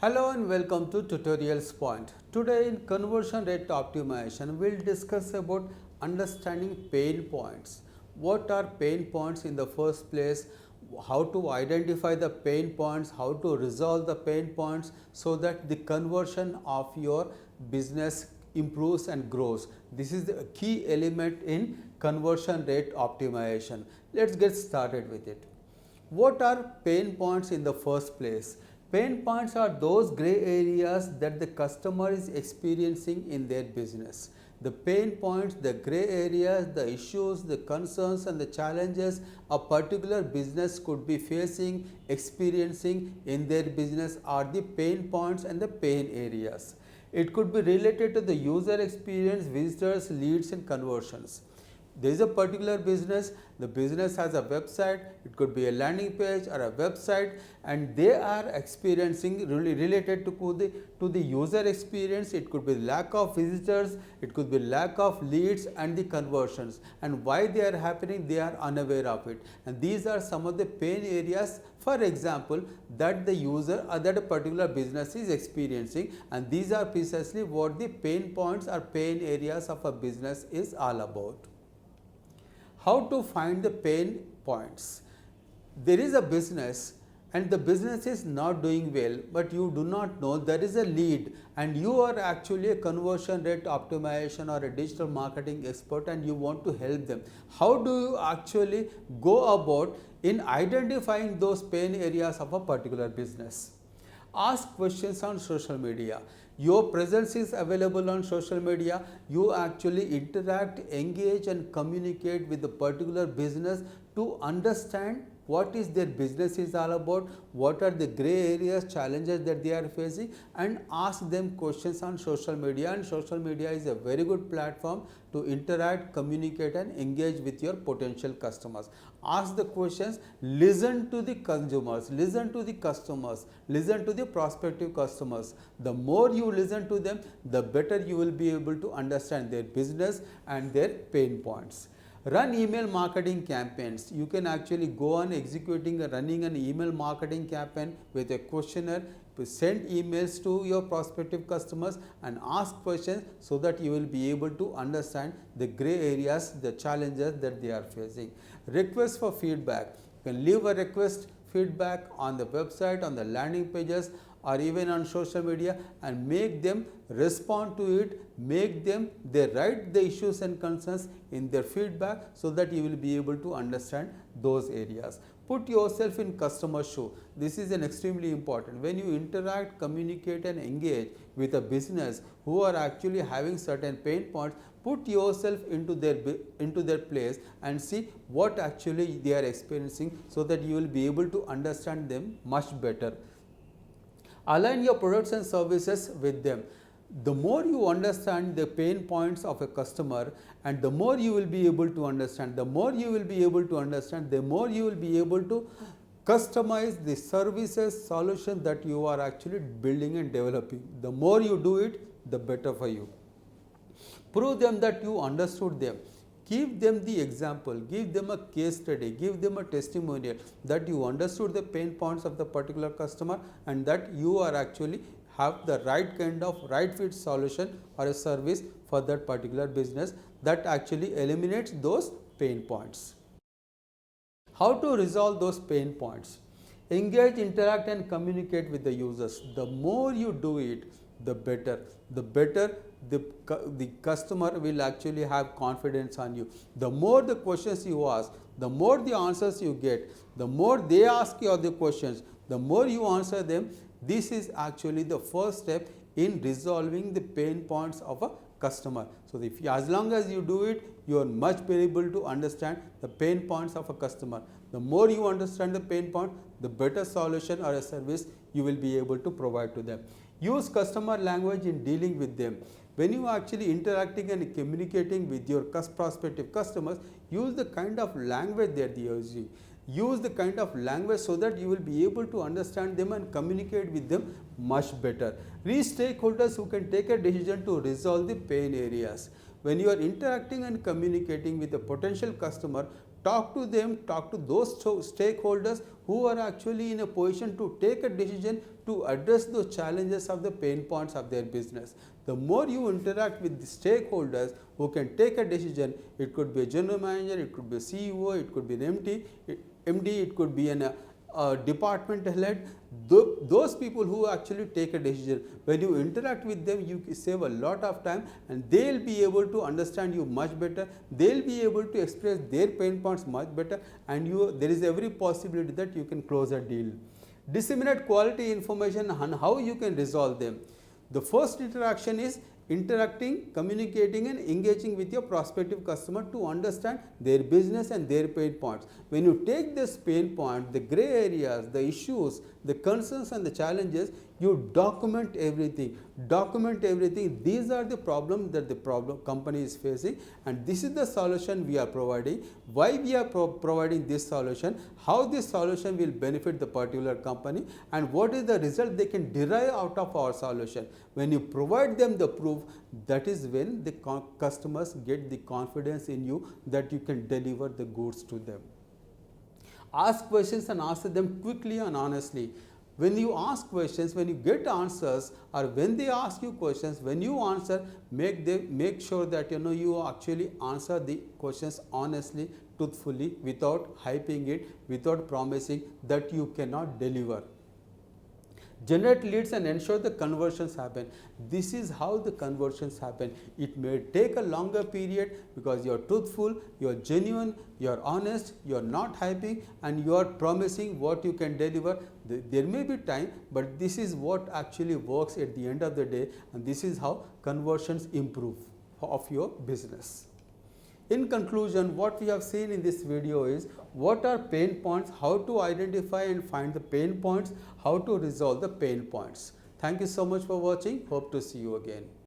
Hello and welcome to Tutorials Point. Today in conversion rate optimization, we'll discuss about understanding pain points. What are pain points in the first place? How to identify the pain points, how to resolve the pain points so that the conversion of your business improves and grows. This is the key element in conversion rate optimization. Let's get started with it. What are pain points in the first place? Pain points are those gray areas that the customer is experiencing in their business. The pain points, the gray areas, the issues, the concerns and the challenges a particular business could be facing, experiencing in their business are the pain points and the pain areas. It could be related to the user experience, visitors, leads and conversions. There is a particular business, the business has a website, it could be a landing page or a website, and they are experiencing really related to the user experience. It could be lack of visitors, it could be lack of leads and the conversions, and why they are happening, they are unaware of it. And these are some of the pain areas, for example, that the user or that a particular business is experiencing, and these are precisely what the pain points or pain areas of a business is all about. How to find the pain points? There is a business and the business is not doing well, but you do not know there is a lead and you are actually a conversion rate optimization or a digital marketing expert and you want to help them. How do you actually go about in identifying those pain areas of a particular business? Ask questions on social media. Your presence is available on social media. You actually interact, engage and communicate with the particular business to understand what is their business is all about, what are the gray areas, challenges that they are facing, and ask them questions on social media. And social media is a very good platform to interact, communicate and engage with your potential customers. Ask the questions, listen to the consumers, listen to the customers, listen to the prospective customers. The more you listen to them, the better you will be able to understand their business and their pain points. Run email marketing campaigns. You can actually go on running an email marketing campaign with a questionnaire, send emails to your prospective customers and ask questions so that you will be able to understand the gray areas, the challenges that they are facing. Request for feedback. You can leave a request feedback on the website, on the landing pages or even on social media and make them respond to it, make them they write the issues and concerns in their feedback so that you will be able to understand those areas. Put yourself in customer shoe. This is an extremely important. When you interact, communicate and engage with a business who are actually having certain pain points, put yourself into their place and see what actually they are experiencing so that you will be able to understand them much better. Align your products and services with them. The more you understand the pain points of a customer and the more you will be able to understand, the more you will be able to customize the services, solutions that you are actually building and developing. The more you do it, the better for you. Prove them that you understood them. Give them the example, give them a case study, give them a testimonial that you understood the pain points of the particular customer and that you are actually have the right kind of right fit solution or a service for that particular business that actually eliminates those pain points. How to resolve those pain points? Engage, interact and communicate with the users. The more you do it, the better. The customer will actually have confidence on you. The more the questions you ask, the more the answers you get, the more they ask you the questions, the more you answer them. This is actually the first step in resolving the pain points of a customer. So, as long as you do it, you are much better able to understand the pain points of a customer. The more you understand the pain point, the better solution or a service you will be able to provide to them. Use customer language in dealing with them. When you are actually interacting and communicating with your prospective customers, use the kind of language that they are using. Use the kind of language so that you will be able to understand them and communicate with them much better. Reach stakeholders who can take a decision to resolve the pain areas. When you are interacting and communicating with a potential customer, talk to them, talk to those stakeholders who are actually in a position to take a decision to address those challenges of the pain points of their business. The more you interact with the stakeholders who can take a decision, it could be a general manager, it could be a CEO, it could be an MD, it could be a department head, those people who actually take a decision, when you interact with them, you save a lot of time, and they'll be able to understand you much better, they'll be able to express their pain points much better, and there is every possibility that you can close a deal. Disseminate quality information on how you can resolve them. The first interaction is interacting, communicating and engaging with your prospective customer to understand their business and their pain points. When you take this pain point, the gray areas, the issues, the concerns and the challenges, you document everything. Document everything. These are the problems that the company is facing, and this is the solution we are providing. Why we are providing this solution, how this solution will benefit the particular company, and what is the result they can derive out of our solution. When you provide them the proof, that is when the customers get the confidence in you that you can deliver the goods to them. Ask questions and answer them quickly and honestly. When you ask questions, when you get answers, or when they ask you questions, when you answer, make sure that you actually answer the questions honestly, truthfully, without hyping it, without promising that you cannot deliver. Generate leads and ensure the conversions happen. This is how the conversions happen. It may take a longer period because you are truthful, you are genuine, you are honest, you are not hyping, and you are promising what you can deliver. There may be time, but this is what actually works at the end of the day, and this is how conversions improve of your business. In conclusion, what we have seen in this video is what are pain points, how to identify and find the pain points, how to resolve the pain points. Thank you so much for watching. Hope to see you again.